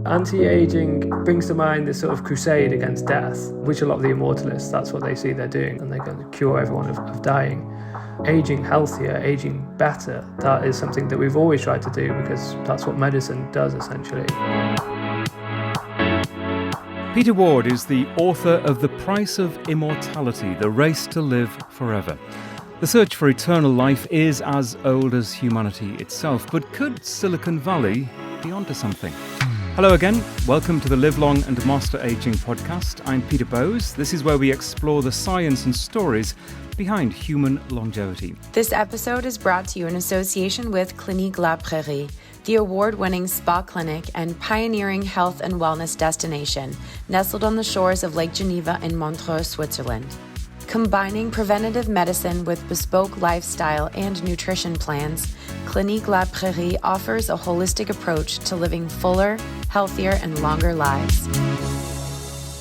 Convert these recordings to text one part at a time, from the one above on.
Anti-aging brings to mind this sort of crusade against death, which a lot of the immortalists, that's what they see they're doing, and they're going to cure everyone of dying. Aging healthier, aging better, that is something that we've always tried to do because that's what medicine does, essentially. Peter Ward is the author of The Price of Immortality, The Race to Live Forever. The search for eternal life is as old as humanity itself, but could Silicon Valley be onto something? Hello again, welcome to the Live Long and Master Aging podcast. I'm Peter Bowes. This is where we explore the science and stories behind human longevity. This episode is brought to you in association with Clinique La Prairie, the award-winning spa clinic and pioneering health and wellness destination, nestled on the shores of Lake Geneva in Montreux, Switzerland. Combining preventative medicine with bespoke lifestyle and nutrition plans, Clinique La Prairie offers a holistic approach to living fuller, healthier, and longer lives.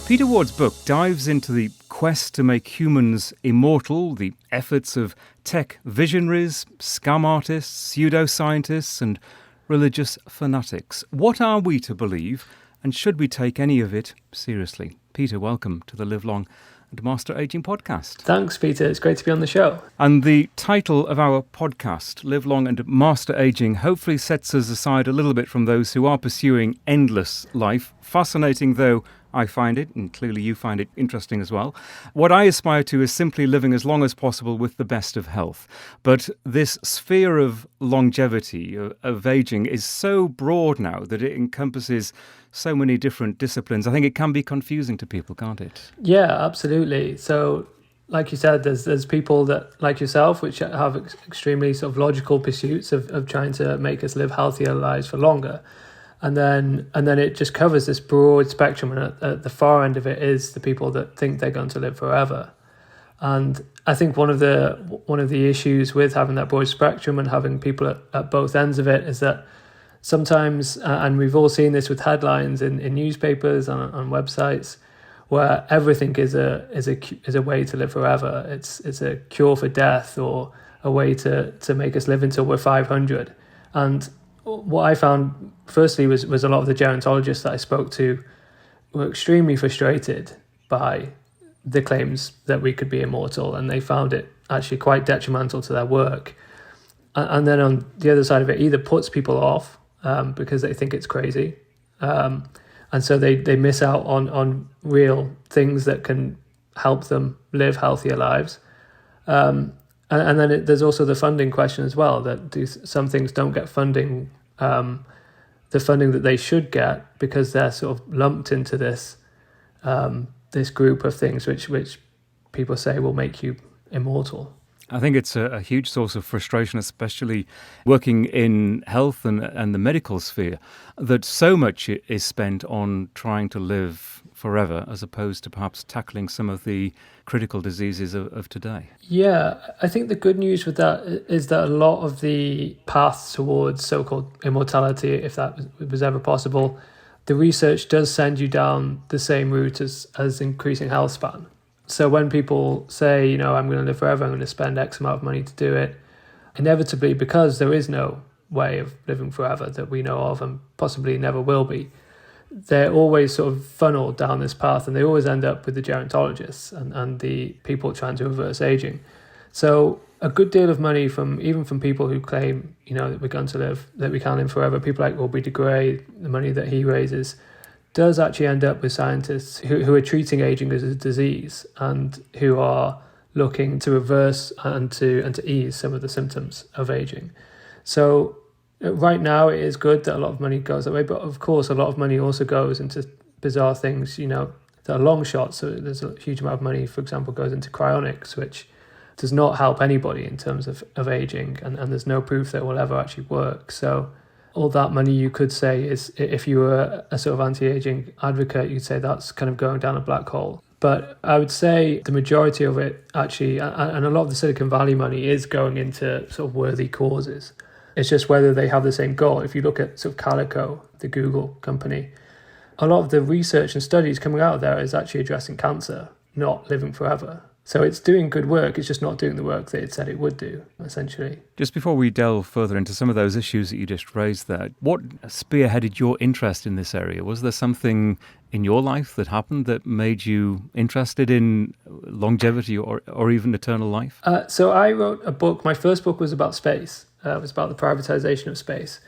Peter Ward's book dives into the quest to make humans immortal, the efforts of tech visionaries, scam artists, pseudoscientists, and religious fanatics. What are we to believe, and should we take any of it seriously? Peter, welcome to the Live Long and Master Aging podcast. Thanks, Peter. It's great to be on the show. And the title of our podcast, Live Long and Master Aging, hopefully sets us aside a little bit from those who are pursuing endless life, fascinating though I find it, and clearly you find it interesting as well. What I aspire to is simply living as long as possible with the best of health. But this sphere of longevity, of aging, is so broad now that it encompasses so many different disciplines. I think it can be confusing to people, can't it? Yeah, absolutely. So, like you said, there's people that, like yourself, which have extremely sort of logical pursuits of trying to make us live healthier lives for longer. And then it just covers this broad spectrum, and at the far end of it is the people that think they're going to live forever. And I think one of the issues with having that broad spectrum and having people at both ends of it is that sometimes, and we've all seen this with headlines in newspapers and on websites, where everything is a way to live forever. It's a cure for death or a way to make us live until we're 500. And what I found, firstly, was a lot of the gerontologists that I spoke to were extremely frustrated by the claims that we could be immortal, and they found it actually quite detrimental to their work. And then on the other side of it, either puts people off because they think it's crazy, and so they miss out on real things that can help them live healthier lives. And then there's also the funding question as well, that some things don't get funding, the funding that they should get, because they're sort of lumped into this group of things which people say will make you immortal. I think it's a huge source of frustration, especially working in health and the medical sphere, that so much is spent on trying to live forever as opposed to perhaps tackling some of the critical diseases of today. Yeah, I think the good news with that is that a lot of the paths towards so-called immortality, if that was ever possible, the research does send you down the same route as increasing health span. So when people say, I'm going to live forever, I'm going to spend X amount of money to do it, inevitably, because there is no way of living forever that we know of and possibly never will be, they're always sort of funneled down this path, and they always end up with the gerontologists and the people trying to reverse aging. So a good deal of money even from people who claim, that we're going to live, that we can live forever, people like Aubrey de Grey, the money that he raises, does actually end up with scientists who are treating aging as a disease and who are looking to reverse and to ease some of the symptoms of aging. So right now it is good that a lot of money goes that way, but of course a lot of money also goes into bizarre things, that are long shots. So there's a huge amount of money, for example, goes into Cryonics, which does not help anybody in terms of aging, and there's no proof that it will ever actually work. So all that money, you could say, is, if you were a sort of anti-aging advocate, you'd say that's kind of going down a black hole. But I would say the majority of it actually, and a lot of the Silicon Valley money is going into sort of worthy causes. It's just whether they have the same goal. If you look at sort of Calico, the Google company, a lot of the research and studies coming out of there is actually addressing cancer, not living forever. So it's doing good work, it's just not doing the work that it said it would do, essentially. Just before we delve further into some of those issues that you just raised there, what spearheaded your interest in this area? Was there something in your life that happened that made you interested in longevity or even eternal life? So I wrote a book. My first book was about space. It was about the privatization of space.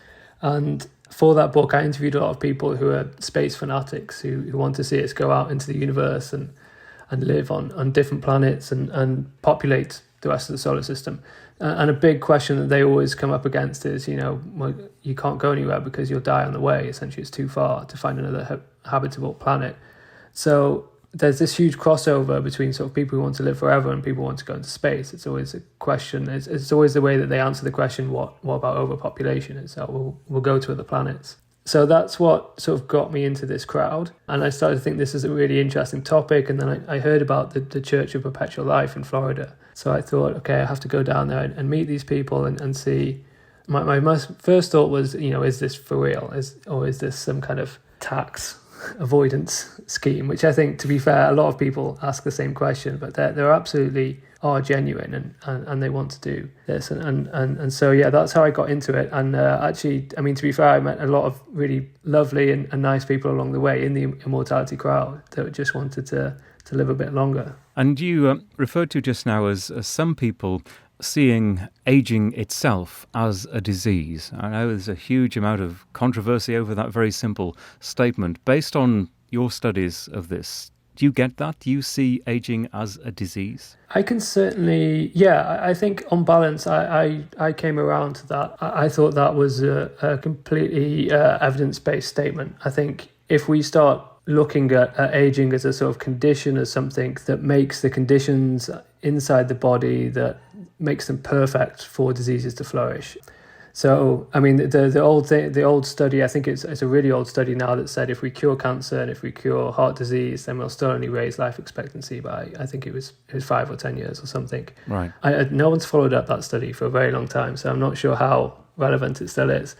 And for that book, I interviewed a lot of people who are space fanatics, who want to see us go out into the universe and live on different planets and populate the rest of the solar system. And a big question that they always come up against is, well, you can't go anywhere because you'll die on the way. Essentially, it's too far to find another habitable planet. So there's this huge crossover between sort of people who want to live forever and people who want to go into space. It's always a question. It's always the way that they answer the question, what about overpopulation? It's we'll go to other planets. So that's what sort of got me into this crowd. And I started to think this is a really interesting topic. And then I heard about the Church of Perpetual Life in Florida. So I thought, okay, I have to go down there and meet these people and see. My first thought was, is this for real? Or is this some kind of tax avoidance scheme? Which I think, to be fair, a lot of people ask the same question, but they're absolutely are genuine and they want to do this and so yeah, that's how I got into it. And actually, I mean, to be fair, I met a lot of really lovely and nice people along the way in the immortality crowd that just wanted to live a bit longer. And you referred to just now as some people seeing aging itself as a disease. I know there's a huge amount of controversy over that very simple statement. Based on your studies of this, do you get that? Do you see aging as a disease? I can certainly, yeah. I think on balance, I came around to that. I thought that was a completely evidence-based statement. I think if we start looking at aging as a sort of condition, as something that makes the conditions inside the body that makes them perfect for diseases to flourish. So, I mean, the old study, I think it's a really old study now that said if we cure cancer and if we cure heart disease, then we'll still only raise life expectancy by, I think it was 5 or 10 years or something. Right. No one's followed up that study for a very long time, so I'm not sure how relevant it still is.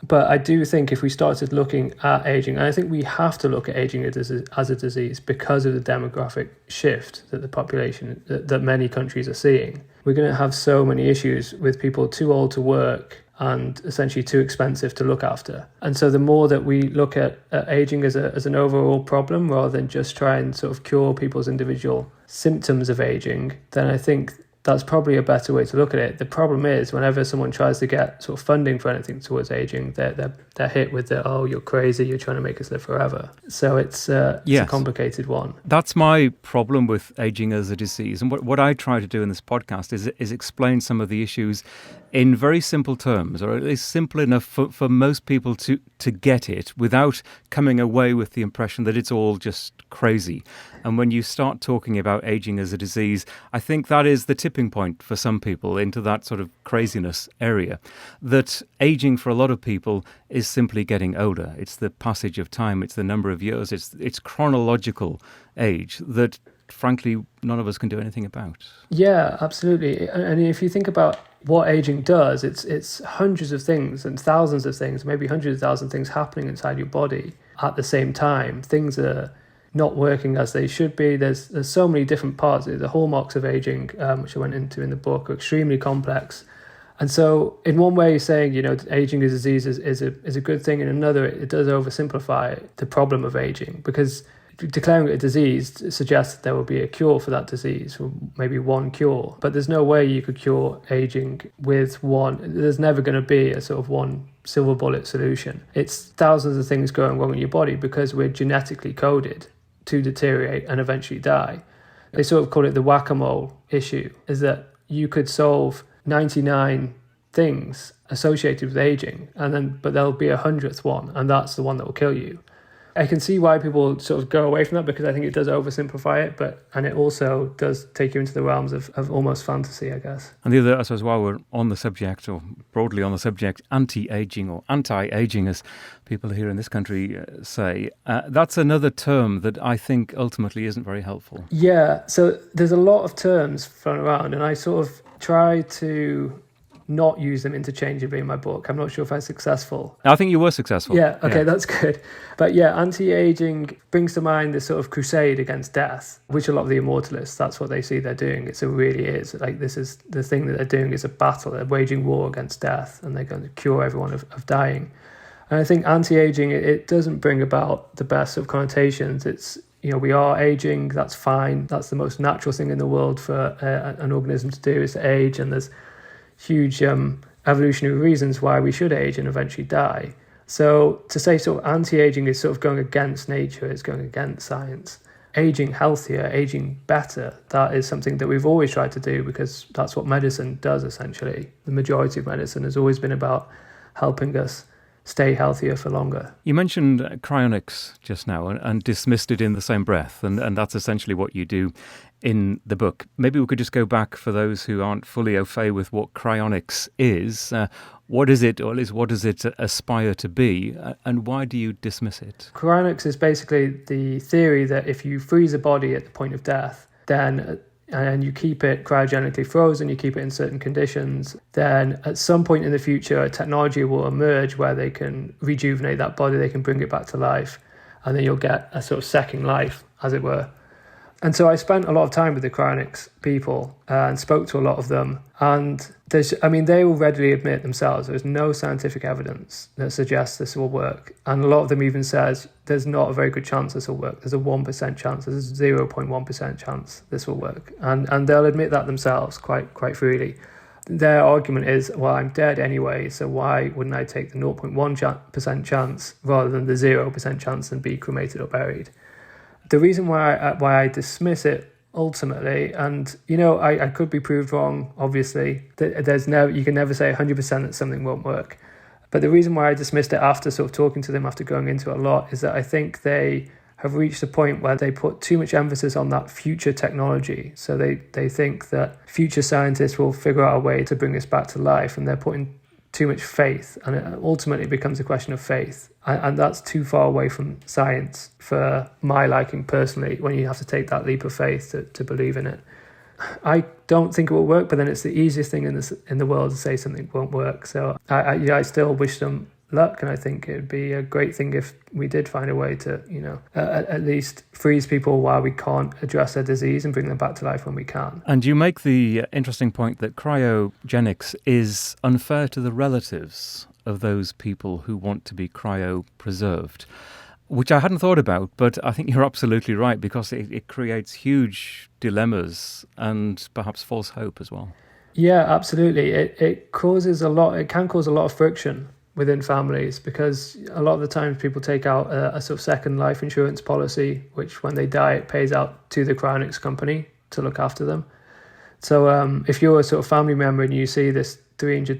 But I do think if we started looking at aging, and I think we have to look at aging as a disease because of the demographic shift that the population, that many countries are seeing, we're going to have so many issues with people too old to work and essentially too expensive to look after. And so the more that we look at aging as an overall problem rather than just try and sort of cure people's individual symptoms of aging, then I think that's probably a better way to look at it. The problem is whenever someone tries to get sort of funding for anything towards aging, they're hit with you're crazy, you're trying to make us live forever. So it's a complicated one. That's my problem with aging as a disease. And what I try to do in this podcast is explain some of the issues in very simple terms, or at least simple enough for most people to get it without coming away with the impression that it's all just crazy. And when you start talking about aging as a disease, I think that is the tipping point for some people into that sort of craziness area. That aging for a lot of people is simply getting older. It's the passage of time. It's the number of years. It's chronological age that, frankly, none of us can do anything about. Yeah, absolutely. And if you think about what aging does, it's hundreds of things and thousands of things, maybe hundreds of thousands of things happening inside your body at the same time. Things are not working as they should be. There's so many different parts. The hallmarks of aging, which I went into in the book, are extremely complex. And so in one way, saying, aging as a disease is a good thing. In another, it does oversimplify the problem of aging, because declaring it a disease suggests that there will be a cure for that disease, or maybe one cure. But there's no way you could cure aging with one. There's never going to be a sort of one silver bullet solution. It's thousands of things going wrong in your body because we're genetically coded to deteriorate and eventually die. They sort of call it the whack-a-mole issue, is that you could solve 99 things associated with aging, but there'll be 100th one, and that's the one that will kill you. I can see why people sort of go away from that, because I think it does oversimplify it, and it also does take you into the realms of almost fantasy, I guess. And the other, I suppose, while we're on the subject, or broadly on the subject, anti-aging or anti-aging, as people here in this country say, that's another term that I think ultimately isn't very helpful. Yeah, so there's a lot of terms thrown around, and I sort of try to not use them interchangeably in my book. I'm not sure if I'm successful. I think you were successful. Yeah, okay, that's good. But yeah, anti-aging brings to mind this sort of crusade against death, which a lot of the immortalists, that's what they see they're doing. It really is. Like, this is the thing that they're doing is a battle. They're waging war against death, and they're going to cure everyone of dying. And I think anti-aging, it doesn't bring about the best of connotations. It's, we are aging, that's fine. That's the most natural thing in the world for an organism to do, is to age. And there's huge evolutionary reasons why we should age and eventually die. So to say sort of anti-aging is sort of going against nature, it's going against science. Aging healthier, aging better, that is something that we've always tried to do, because that's what medicine does, essentially. The majority of medicine has always been about helping us stay healthier for longer. You mentioned cryonics just now and dismissed it in the same breath, and that's essentially what you do in the book. Maybe we could just go back for those who aren't fully au fait with what cryonics is. What is it, or at least what does it aspire to be, and why do you dismiss it? Cryonics is basically the theory that if you freeze a body at the point of death, then and you keep it cryogenically frozen, you keep it in certain conditions, then at some point in the future, a technology will emerge where they can rejuvenate that body, they can bring it back to life, and then you'll get a sort of second life, as it were. And so I spent a lot of time with the cryonics people and spoke to a lot of them. And they will readily admit themselves there's no scientific evidence that suggests this will work. And a lot of them even says there's not a very good chance this will work. There's a 1% chance, there's a 0.1% chance this will work. And they'll admit that themselves quite freely. Their argument is, well, I'm dead anyway, so why wouldn't I take the 0.1% chance rather than the 0% chance and be cremated or buried? The reason why I dismiss it ultimately, and I could be proved wrong, obviously, that you can never say 100% that something won't work. But the reason why I dismissed it after sort of talking to them, after going into it a lot, is that I think they have reached a point where they put too much emphasis on that future technology. So they think that future scientists will figure out a way to bring us back to life, and they're putting too much faith, and it ultimately becomes a question of faith, and that's too far away from science for my liking personally, when you have to take that leap of faith to believe in it. I don't think it will work, but then it's the easiest thing in the world to say something won't work. So I still wish them luck, and I think it would be a great thing if we did find a way to at least freeze people while we can't address their disease and bring them back to life when we can. And you make the interesting point that cryogenics is unfair to the relatives of those people who want to be cryopreserved, which I hadn't thought about, but I think you're absolutely right, because it creates huge dilemmas and perhaps false hope as well. Yeah, absolutely. It can cause a lot of friction within families, because a lot of the times people take out a sort of second life insurance policy, which when they die, it pays out to the cryonics company to look after them. So if you're a sort of family member and you see this $300,000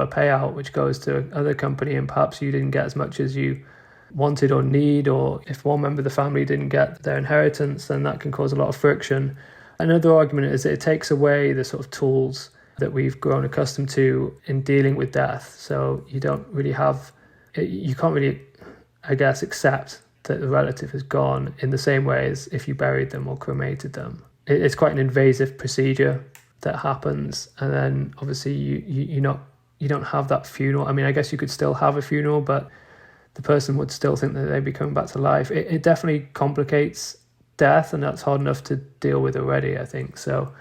payout, which goes to another company, and perhaps you didn't get as much as you wanted or need, or if one member of the family didn't get their inheritance, then that can cause a lot of friction. Another argument is that it takes away the sort of tools that we've grown accustomed to in dealing with death. So you can't really, I guess, accept that the relative has gone in the same way as if you buried them or cremated them. It's quite an invasive procedure that happens, and then obviously you don't have that funeral. I mean, I guess you could still have a funeral, but the person would still think that they'd be coming back to life. It definitely complicates death, and that's hard enough to deal with already, I think. So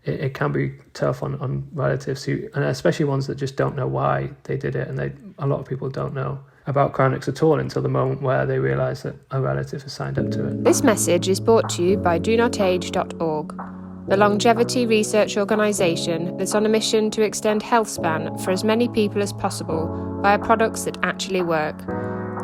it can be tough on relatives and especially ones that just don't know why they did it, and a lot of people don't know about cryonics at all until the moment where they realise that a relative has signed up to it. This message is brought to you by donotage.org, the longevity research organisation that's on a mission to extend health span for as many people as possible via products that actually work.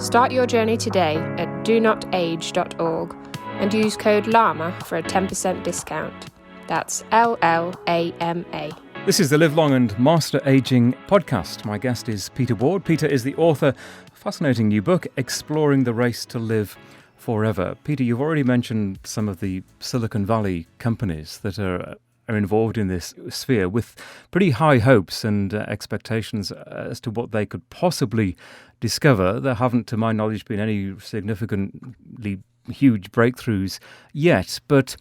Start your journey today at donotage.org and use code LLAMA for a 10% discount. That's LLAMA. This is the Live Long and Master Aging podcast. My guest is Peter Ward. Peter is the author of a fascinating new book, Exploring the Race to Live Forever. Peter, you've already mentioned some of the Silicon Valley companies that are involved in this sphere with pretty high hopes and expectations as to what they could possibly discover. There haven't, to my knowledge, been any significantly huge breakthroughs yet, but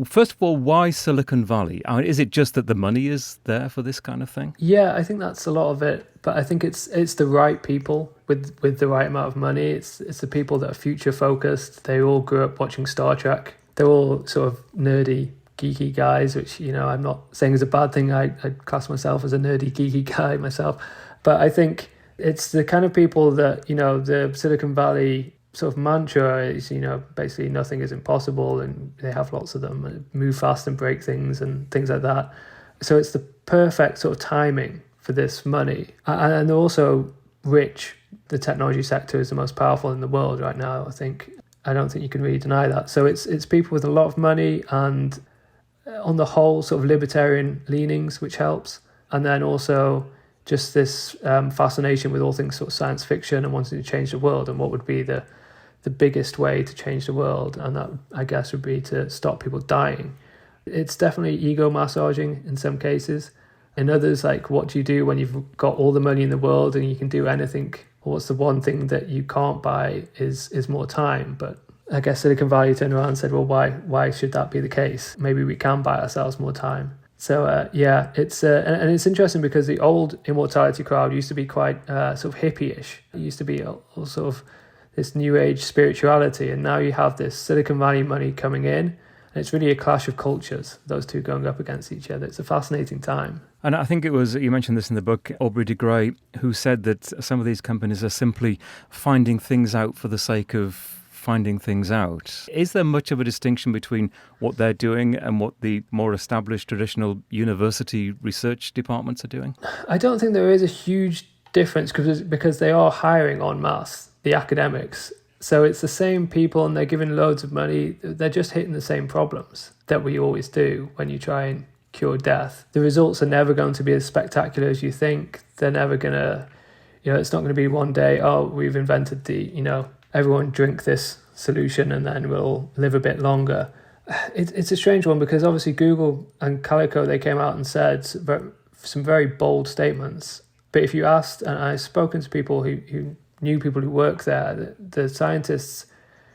First of all, why Silicon Valley? I mean, is it just that the money is there for this kind of thing? Yeah, I think that's a lot of it. But I think it's the right people with the right amount of money. It's the people that are future focused. They all grew up watching Star Trek. They're all sort of nerdy, geeky guys, which, I'm not saying is a bad thing. I class myself as a nerdy, geeky guy myself. But I think it's the kind of people that, the Silicon Valley sort of mantra is, basically nothing is impossible, and they have lots of them, and move fast and break things and things like that. So it's the perfect sort of timing for this money. And they're also rich. The technology sector is the most powerful in the world right now, I don't think you can really deny that. So it's people with a lot of money and on the whole sort of libertarian leanings, which helps. And then also just this fascination with all things sort of science fiction and wanting to change the world, and what would be the biggest way to change the world. And that, I guess, would be to stop people dying. It's definitely ego massaging in some cases. In others, like, what do you do when you've got all the money in the world and you can do anything? What's the one thing that you can't buy is more time. But I guess Silicon Valley turned around and said, well, why should that be the case? Maybe we can buy ourselves more time. So it's and it's interesting because the old immortality crowd used to be quite sort of hippie-ish. It used to be all sort of this new age spirituality, and now you have this Silicon Valley money coming in, and it's really a clash of cultures, those two going up against each other. It's a fascinating time. And I think it was, you mentioned this in the book, Aubrey de Grey, who said that some of these companies are simply finding things out for the sake of finding things out. Is there much of a distinction between what they're doing and what the more established traditional university research departments are doing? I don't think there is a huge difference because they are hiring en masse, the academics. So it's the same people and they're given loads of money. They're just hitting the same problems that we always do when you try and cure death. The results are never going to be as spectacular as you think. They're never going to, it's not going to be one day, we've invented everyone drink this solution and then we'll live a bit longer. It's a strange one because obviously Google and Calico, they came out and said some very bold statements. But if you asked, and I've spoken to people who knew people who work there, the scientists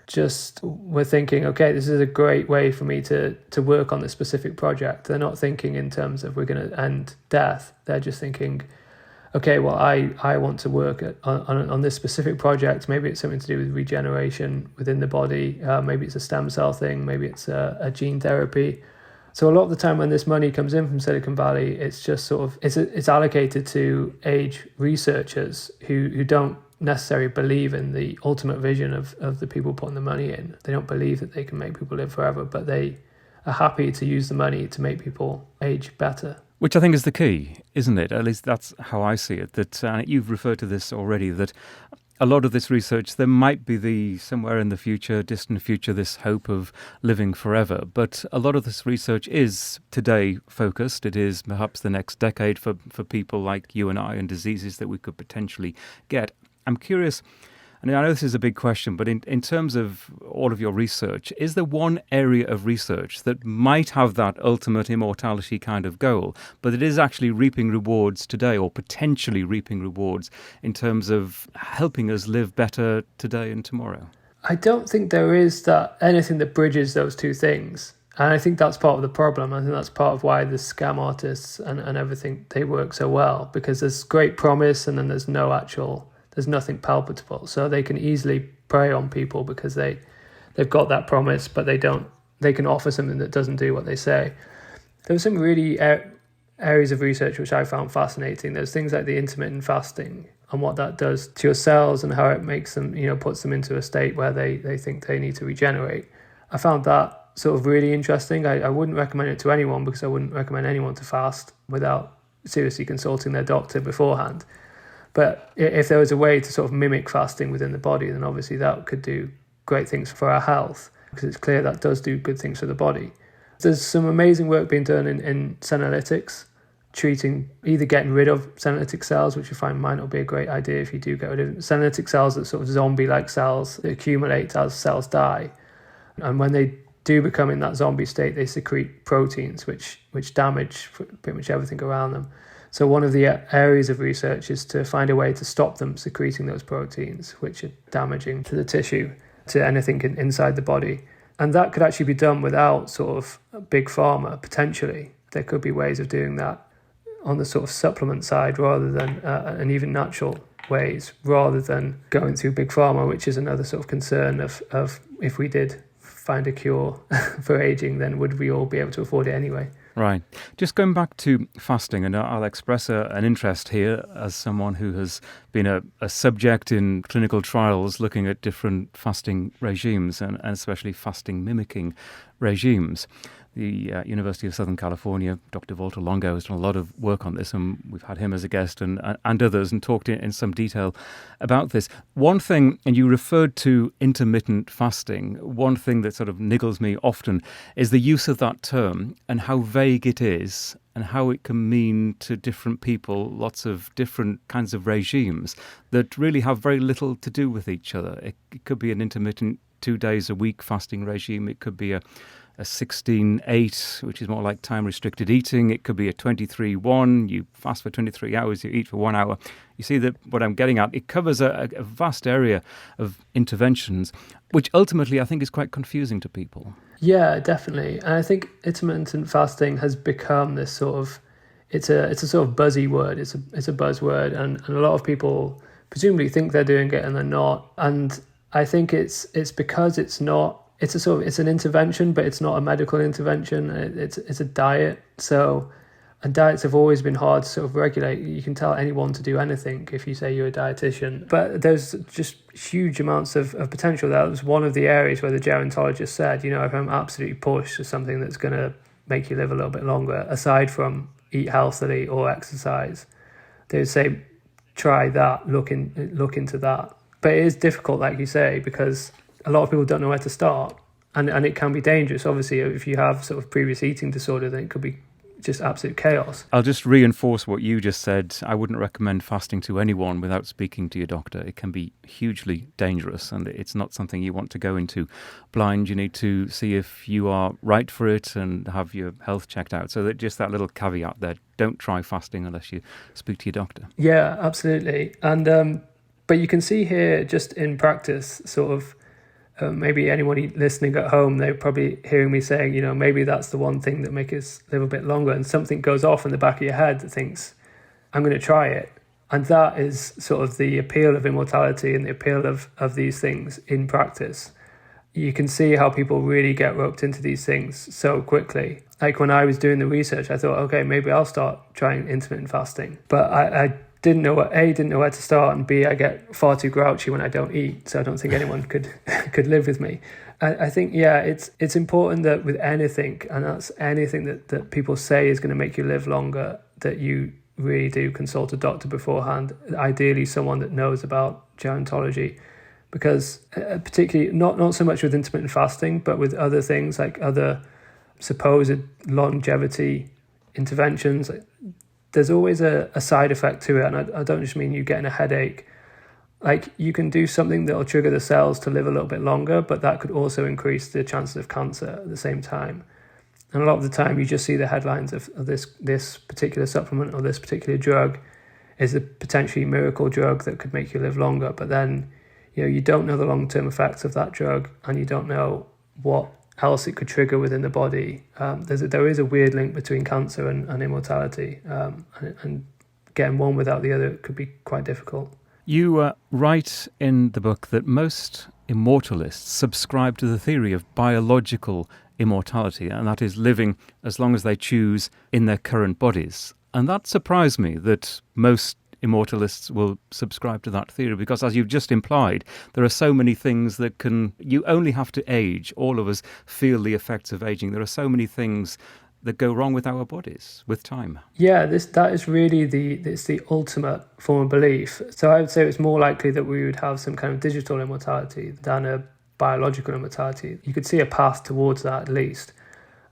just were thinking, okay, this is a great way for me to work on this specific project. They're not thinking in terms of we're going to end death. They're just thinking, okay, well, I want to work on this specific project. Maybe it's something to do with regeneration within the body. Maybe it's a stem cell thing. Maybe it's a gene therapy. So a lot of the time when this money comes in from Silicon Valley, it's just sort of, it's allocated to age researchers who don't necessarily believe in the ultimate vision of the people putting the money in. They don't believe that they can make people live forever, but they are happy to use the money to make people age better. Which I think is the key, isn't it? At least that's how I see it. That you've referred to this already, that a lot of this research, there might be somewhere in the future, distant future, this hope of living forever. But a lot of this research is today focused. It is perhaps the next decade for people like you and I and diseases that we could potentially get. I'm curious, and I know this is a big question, but in terms of all of your research, is there one area of research that might have that ultimate immortality kind of goal, but it is actually reaping rewards today or potentially reaping rewards in terms of helping us live better today and tomorrow? I don't think there is anything that bridges those two things. And I think that's part of the problem. I think that's part of why the scam artists and everything, they work so well, because there's great promise and then there's nothing palpable. So they can easily prey on people because they've got that promise, but they can offer something that doesn't do what they say. There were some really areas of research which I found fascinating. There's things like the intermittent fasting and what that does to your cells and how it makes them, puts them into a state where they think they need to regenerate. I found that sort of really interesting. I wouldn't recommend it to anyone because I wouldn't recommend anyone to fast without seriously consulting their doctor beforehand. But if there was a way to sort of mimic fasting within the body, then obviously that could do great things for our health, because it's clear that does do good things for the body. There's some amazing work being done in senolytics, either getting rid of senolytic cells, which you find might not be a great idea if you do get rid of senolytic cells, that sort of zombie-like cells that accumulate as cells die. And when they do become in that zombie state, they secrete proteins which damage pretty much everything around them. So one of the areas of research is to find a way to stop them secreting those proteins, which are damaging to the tissue, to anything inside the body. And that could actually be done without sort of big pharma, potentially. There could be ways of doing that on the sort of supplement side rather than, and even natural ways, rather than going through big pharma, which is another sort of concern of if we did find a cure for aging, then would we all be able to afford it anyway? Right. Just going back to fasting, and I'll express an interest here as someone who has been a subject in clinical trials looking at different fasting regimes and especially fasting mimicking regimes. The University of Southern California, Dr. Walter Longo, has done a lot of work on this, and we've had him as a guest and others and talked in some detail about this. One thing, and you referred to intermittent fasting, one thing that sort of niggles me often is the use of that term and how vague it is and how it can mean to different people lots of different kinds of regimes that really have very little to do with each other. It could be an intermittent 2 days a week fasting regime. It could be a 16-8, which is more like time-restricted eating. It could be a 23-1. You fast for 23 hours, you eat for 1 hour. You see that what I'm getting at, it covers a vast area of interventions, which ultimately I think is quite confusing to people. Yeah, definitely. And I think intermittent fasting has become this sort of, it's a sort of buzzy word. It's a buzzword, and a lot of people presumably think they're doing it and they're not. And I think it's because it's not. It's an intervention, but it's not a medical intervention. It's a diet. So, and diets have always been hard to sort of regulate. You can tell anyone to do anything if you say you're a dietitian, but there's just huge amounts of potential. That was one of the areas where the gerontologist said, if I'm absolutely pushed to something that's going to make you live a little bit longer, aside from eat healthily or exercise, they would say, try that, look into that. But it is difficult, like you say, because a lot of people don't know where to start, and it can be dangerous. Obviously, if you have sort of previous eating disorder, then it could be just absolute chaos. I'll just reinforce what you just said. I wouldn't recommend fasting to anyone without speaking to your doctor. It can be hugely dangerous, and it's not something you want to go into blind. You need to see if you are right for it and have your health checked out. So that just that little caveat there, don't try fasting unless you speak to your doctor. Yeah, absolutely. And but you can see here just in practice sort of, maybe anybody listening at home, they're probably hearing me saying, maybe that's the one thing that makes us live a bit longer, and something goes off in the back of your head that thinks, I'm going to try it. And that is sort of the appeal of immortality and the appeal of these things in practice. You can see how people really get roped into these things so quickly. Like when I was doing the research, I thought, okay, maybe I'll start trying intermittent fasting. But I didn't know where to start, and B, I get far too grouchy when I don't eat, so I don't think anyone could live with me. I think, yeah, it's important that with anything, and that's anything that people say is going to make you live longer, that you really do consult a doctor beforehand, ideally someone that knows about gerontology, because particularly, not so much with intermittent fasting, but with other things like other supposed longevity interventions, there's always a side effect to it. And I don't just mean you getting a headache. Like, you can do something that will trigger the cells to live a little bit longer, but that could also increase the chances of cancer at the same time. And a lot of the time you just see the headlines of this particular supplement or this particular drug is a potentially miracle drug that could make you live longer. But then, you don't know the long-term effects of that drug, and you don't know what else it could trigger within the body. There is a weird link between cancer and immortality, and getting one without the other could be quite difficult. You write in the book that most immortalists subscribe to the theory of biological immortality, and that is living as long as they choose in their current bodies. And that surprised me, that most immortalists will subscribe to that theory, because as you've just implied, there are so many things that you only have to age. All of us feel the effects of aging. There are so many things that go wrong with our bodies with time. Yeah, that is really the ultimate form of belief. So I would say it's more likely that we would have some kind of digital immortality than a biological immortality. You could see a path towards that, at least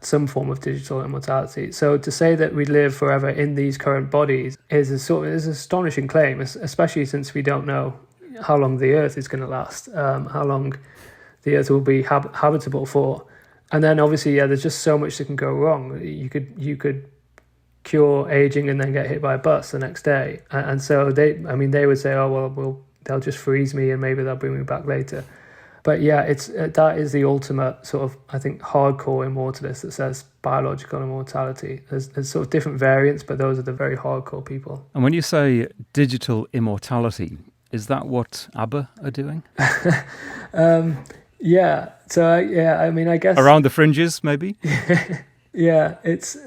some form of digital immortality. So to say that we live forever in these current bodies is an astonishing claim, especially since we don't know how long the Earth is going to last, how long the Earth will be habitable for. And then obviously, there's just so much that can go wrong. You could cure aging and then get hit by a bus the next day. And so they would say, oh, well, they'll just freeze me and maybe they'll bring me back later. But yeah, it's that is the ultimate sort of, I think, hardcore immortalist that says biological immortality. There's sort of different variants, but those are the very hardcore people. And when you say digital immortality, is that what ABBA are doing? Yeah. So yeah, I mean, I guess around the fringes, maybe. Yeah,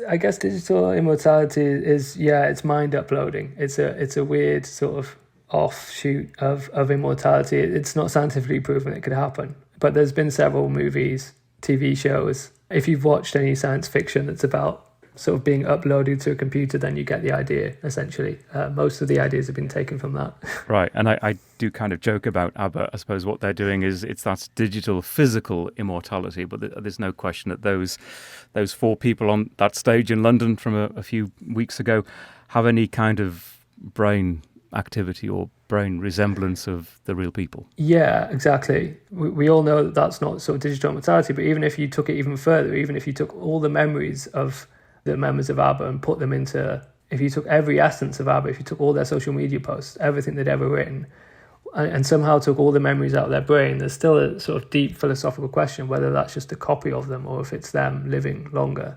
I guess digital immortality is, it's mind uploading. It's a weird sort of offshoot of immortality. It's not scientifically proven it could happen, but there's been several movies, TV shows. If you've watched any science fiction that's about sort of being uploaded to a computer, then you get the idea, essentially. Most of the ideas have been taken from that. Right, and I do kind of joke about ABBA. I suppose what they're doing is it's that digital physical immortality, but there's no question that those 4 people on that stage in London from a few weeks ago have any kind of brain activity or brain resemblance of the real people. Yeah, exactly. We all know that that's not sort of digital immortality, but even if you took it even further, even if you took all the memories of the members of ABBA and put them into, if you took every essence of ABBA, if you took all their social media posts, everything they'd ever written, and somehow took all the memories out of their brain, there's still a sort of deep philosophical question whether that's just a copy of them or if it's them living longer.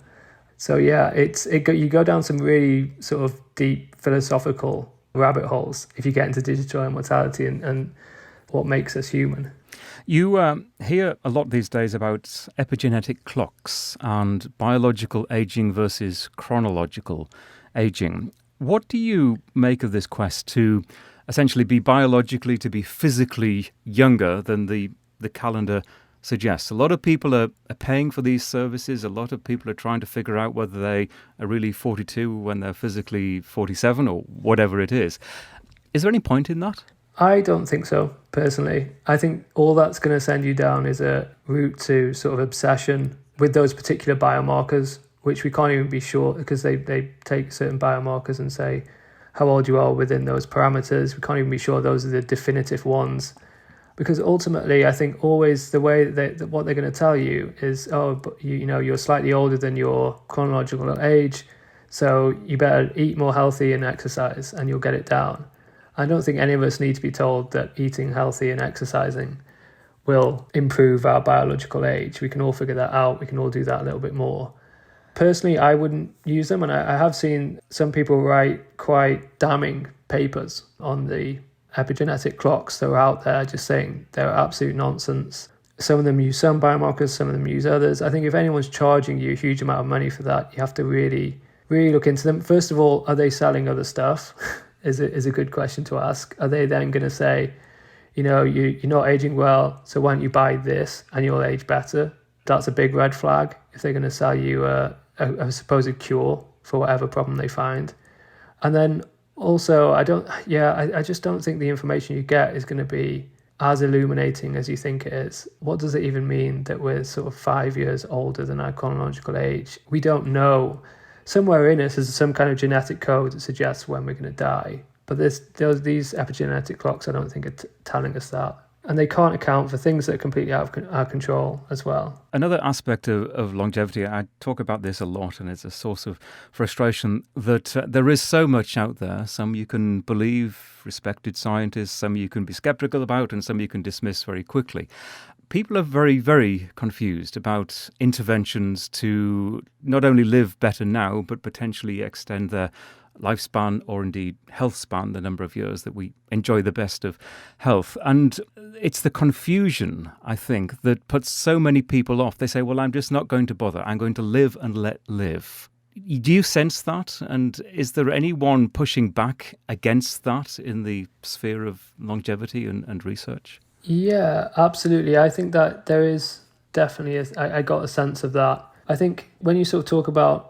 So yeah, you go down some really sort of deep philosophical rabbit holes if you get into digital immortality and what makes us human. You hear a lot these days about epigenetic clocks and biological aging versus chronological aging. What do you make of this quest to essentially be biologically, to be physically younger than the calendar suggests? A lot of people are paying for these services. A lot of people are trying to figure out whether they are really 42 when they're physically 47 or whatever it is. Is there any point in that? I don't think so, personally. I think all that's going to send you down is a route to sort of obsession with those particular biomarkers, which we can't even be sure, because they take certain biomarkers and say how old you are within those parameters. We can't even be sure those are the definitive ones. Because ultimately, I think always the way what they're going to tell you is, but you're slightly older than your chronological age, so you better eat more healthy and exercise and you'll get it down. I don't think any of us need to be told that eating healthy and exercising will improve our biological age. We can all figure that out. We can all do that a little bit more. Personally, I wouldn't use them, and I have seen some people write quite damning papers on the epigenetic clocks that are out there, just saying they're absolute nonsense. Some of them use some biomarkers, some of them use others. I think if anyone's charging you a huge amount of money for that, you have to really, really look into them. First of all, are they selling other stuff? is a good question to ask. Are they then going to say, you're not aging well, so why don't you buy this and you'll age better? That's a big red flag if they're going to sell you a supposed cure for whatever problem they find. And then also, I just don't think the information you get is going to be as illuminating as you think it is. What does it even mean that we're sort of 5 years older than our chronological age? We don't know. Somewhere in us is some kind of genetic code that suggests when we're going to die. But these epigenetic clocks, I don't think, are telling us that. And they can't account for things that are completely out of our control as well. Another aspect of longevity, I talk about this a lot, and it's a source of frustration, that there is so much out there. Some you can believe, respected scientists, some you can be skeptical about, and some you can dismiss very quickly. People are very, very confused about interventions to not only live better now, but potentially extend their lifespan or indeed health span, the number of years that we enjoy the best of health. And it's the confusion, I think, that puts so many people off. They say, well, I'm just not going to bother. I'm going to live and let live. Do you sense that? And is there anyone pushing back against that in the sphere of longevity and research? Yeah, absolutely. I think that there is definitely, I got a sense of that. I think when you sort of talk about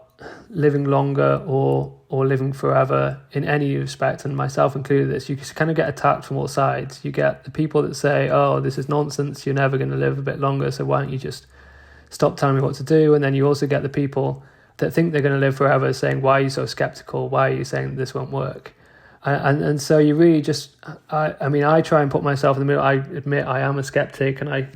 living longer or living forever in any respect, and myself included this, you kind of get attacked from all sides. You get the people that say, oh, this is nonsense, you're never going to live a bit longer, so why don't you just stop telling me what to do? And then you also get the people that think they're going to live forever saying, why are you so skeptical? Why are you saying this won't work? And so you really just, I try and put myself in the middle. I admit I am a skeptic, and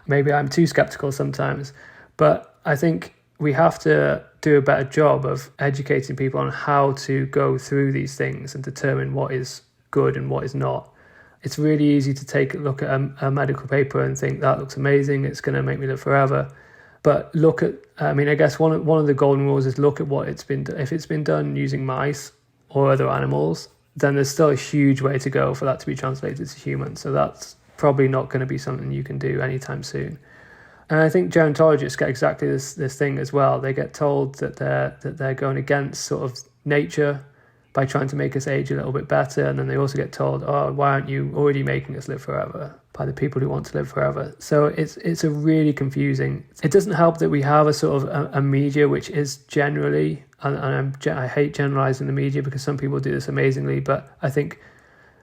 maybe I'm too skeptical sometimes, but I think we have to do a better job of educating people on how to go through these things and determine what is good and what is not. it's really easy to take a look at a medical paper and think that looks amazing, it's going to make me live forever. But look at, I mean, I guess one of the golden rules is look at what it's been done. If it's been done using mice or other animals, then there's still a huge way to go for that to be translated to humans. So that's probably not going to be something you can do anytime soon. And I think gerontologists get exactly this thing as well. They get told that they're going against sort of nature by trying to make us age a little bit better, and then they also get told, oh, why aren't you already making us live forever, by the people who want to live forever. So it's a really confusing. It doesn't help that we have a sort of a media which is generally, and I hate generalizing the media because some people do this amazingly, but I think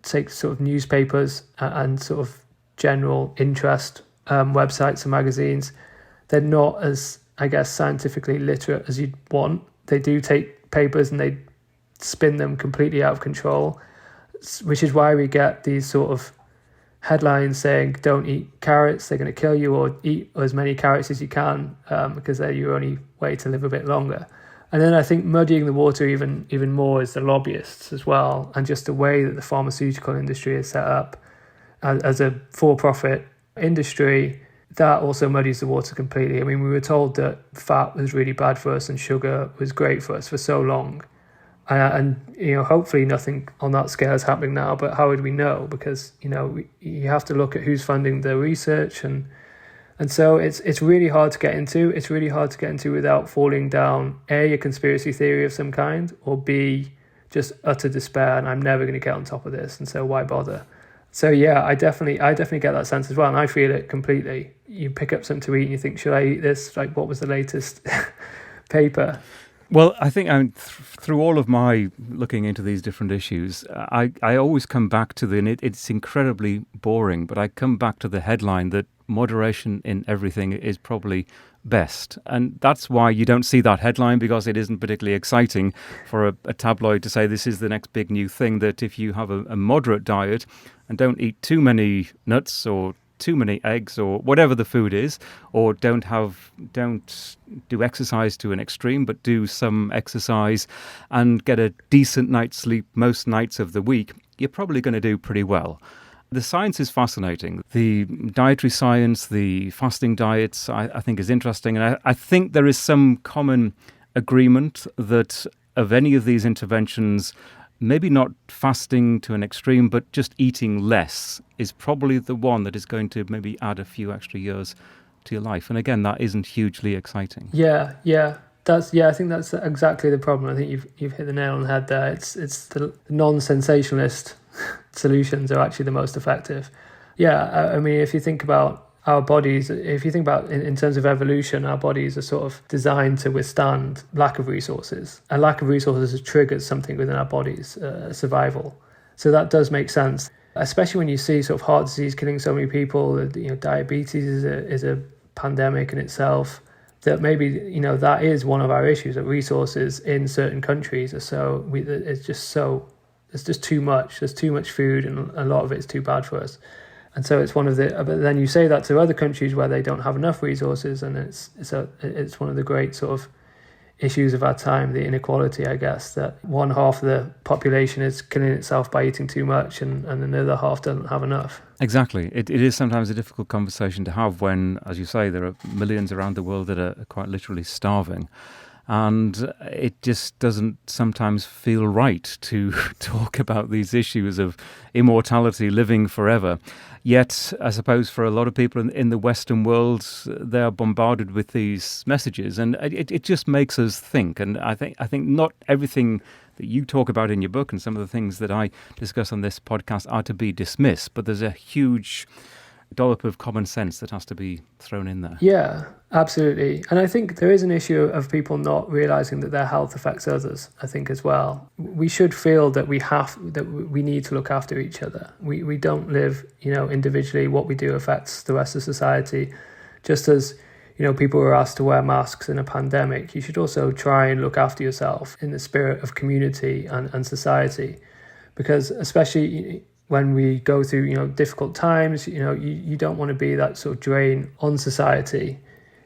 take sort of newspapers and sort of general interest websites and magazines, they're not as, I guess, scientifically literate as you'd want. They do take papers and they spin them completely out of control, which is why we get these sort of headlines saying don't eat carrots, they're going to kill you, or eat as many carrots as you can because they're your only way to live a bit longer. And then I think muddying the water even more is the lobbyists as well, and just the way that the pharmaceutical industry is set up as a for-profit industry, that also muddies the water completely. I mean, we were told that fat was really bad for us and sugar was great for us for so long. And hopefully nothing on that scale is happening now, but how would we know? Because, you have to look at who's funding the research, and so it's really hard to get into. It's really hard to get into without falling down, A, a conspiracy theory of some kind, or B, just utter despair, and I'm never going to get on top of this, and so why bother? So yeah, I definitely get that sense as well, and I feel it completely. You pick up something to eat and you think, should I eat this? Like, what was the latest paper? Well, I think through all of my looking into these different issues, I always come back to it's incredibly boring, but I come back to the headline that moderation in everything is probably best. And that's why you don't see that headline, because it isn't particularly exciting for a tabloid to say this is the next big new thing, that if you have a moderate diet and don't eat too many nuts or too many eggs or whatever the food is, or don't do exercise to an extreme, but do some exercise and get a decent night's sleep most nights of the week, you're probably going to do pretty well. The science is fascinating. The dietary science, the fasting diets, I think is interesting. And I think there is some common agreement that of any of these interventions, maybe not fasting to an extreme, but just eating less is probably the one that is going to maybe add a few extra years to your life. And again, that isn't hugely exciting. Yeah. I think that's exactly the problem. I think you've hit the nail on the head there. It's the non-sensationalist solutions are actually the most effective. Yeah, I mean, if you think about our bodies, if you think about in terms of evolution, our bodies are sort of designed to withstand lack of resources. And lack of resources has triggered something within our bodies, survival. So that does make sense, especially when you see sort of heart disease killing so many people. Diabetes is a pandemic in itself. That maybe that is one of our issues, that resources in certain countries are so it's just too much. There's too much food, and a lot of it's too bad for us. And so it's one of the. But then you say that to other countries where they don't have enough resources, and it's one of the great sort of issues of our time, the inequality, I guess, that one half of the population is killing itself by eating too much, and another half doesn't have enough. Exactly. It is sometimes a difficult conversation to have when, as you say, there are millions around the world that are quite literally starving. And it just doesn't sometimes feel right to talk about these issues of immortality, living forever. Yet, I suppose for a lot of people in the Western world, they are bombarded with these messages, and it just makes us think. And I think not everything that you talk about in your book and some of the things that I discuss on this podcast are to be dismissed, but there's a huge dollop of common sense that has to be thrown in there. Yeah, absolutely. And I think there is an issue of people not realizing that their health affects others, I think, as well. We should feel that we need to look after each other. We don't live, individually. What we do affects the rest of society. Just as, people were asked to wear masks in a pandemic, you should also try and look after yourself in the spirit of community and society. Because especially when we go through, difficult times, you don't want to be that sort of drain on society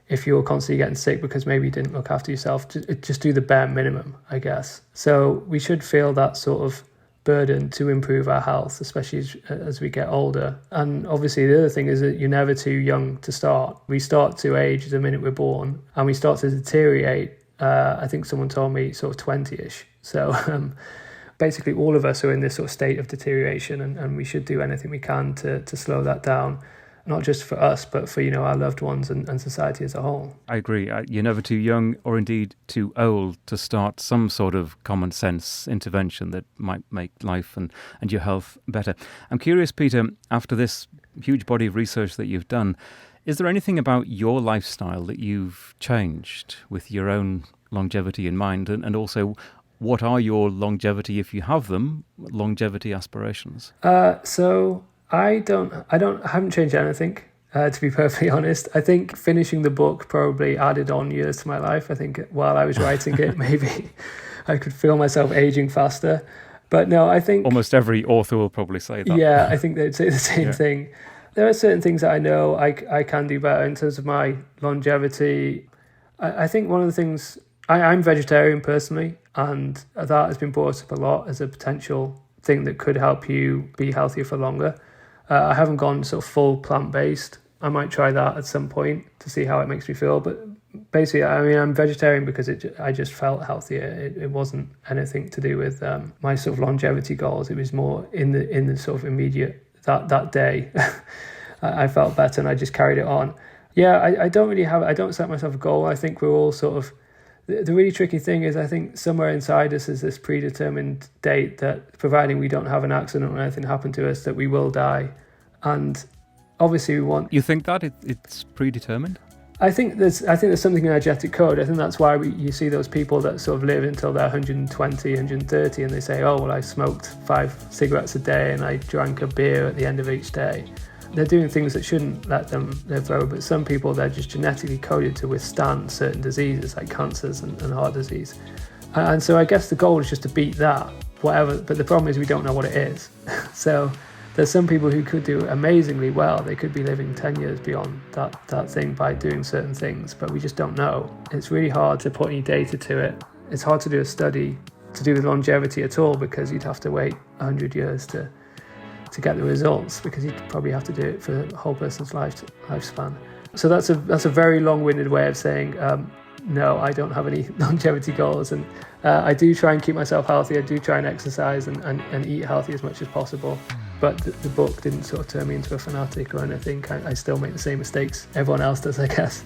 if you're constantly getting sick because maybe you didn't look after yourself. Just do the bare minimum, I guess. So we should feel that sort of burden to improve our health, especially as we get older. And obviously the other thing is that you're never too young to start. We start to age the minute we're born, and we start to deteriorate, I think someone told me sort of 20-ish. So basically all of us are in this sort of state of deterioration, and we should do anything we can to slow that down. Not just for us, but for, our loved ones and society as a whole. I agree. You're never too young or indeed too old to start some sort of common sense intervention that might make life and your health better. I'm curious, Peter, after this huge body of research that you've done, is there anything about your lifestyle that you've changed with your own longevity in mind? And also, what are your longevity, if you have them, longevity aspirations? I haven't changed anything, to be perfectly honest. I think finishing the book probably added on years to my life. I think while I was writing it, maybe I could feel myself aging faster. But no, I think... Almost every author will probably say that. Yeah, I think they'd say the same thing. There are certain things that I know I can do better in terms of my longevity. I think one of the things... I'm vegetarian personally, and that has been brought up a lot as a potential thing that could help you be healthier for longer. I haven't gone sort of full plant-based. I might try that at some point to see how it makes me feel. But basically, I'm vegetarian because I just felt healthier. It wasn't anything to do with my sort of longevity goals. It was more in the sort of immediate, that day, I felt better and I just carried it on. Yeah, I don't set myself a goal. I think we're all sort of... The really tricky thing is I think somewhere inside us is this predetermined date that, providing we don't have an accident or anything happen to us, that we will die. And obviously we want... You think that it's predetermined? I think there's something in our genetic code. I think that's why you see those people that sort of live until they're 120, 130, and they say, oh, well, I smoked 5 cigarettes a day and I drank a beer at the end of each day. They're doing things that shouldn't let them live forever, but some people, they're just genetically coded to withstand certain diseases like cancers and heart disease. And so I guess the goal is just to beat that, whatever, but the problem is we don't know what it is. So there's some people who could do amazingly well. They could be living 10 years beyond that thing by doing certain things, but we just don't know. It's really hard to put any data to it. It's hard to do a study to do with longevity at all, because you'd have to wait 100 years to get the results, because you'd probably have to do it for the whole person's lifespan. So that's a very long-winded way of saying no, I don't have any longevity goals, and I do try and keep myself healthy. I do try and exercise and eat healthy as much as possible, but the book didn't sort of turn me into a fanatic or anything. I still make the same mistakes everyone else does, I guess.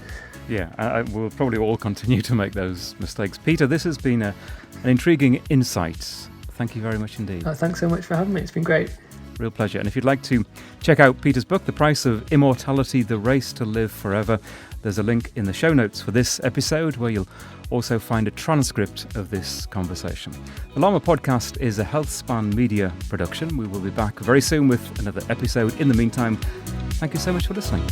Yeah, we'll probably all continue to make those mistakes. Peter, this has been an intriguing insight. Thank you very much indeed. Thanks so much for having me. It's been great. Real pleasure. And if you'd like to check out Peter's book, The Price of Immortality, The Race to Live Forever, there's a link in the show notes for this episode where you'll also find a transcript of this conversation. The LLAMA podcast is a HealthSpan media production. We will be back very soon with another episode. In the meantime, thank you so much for listening.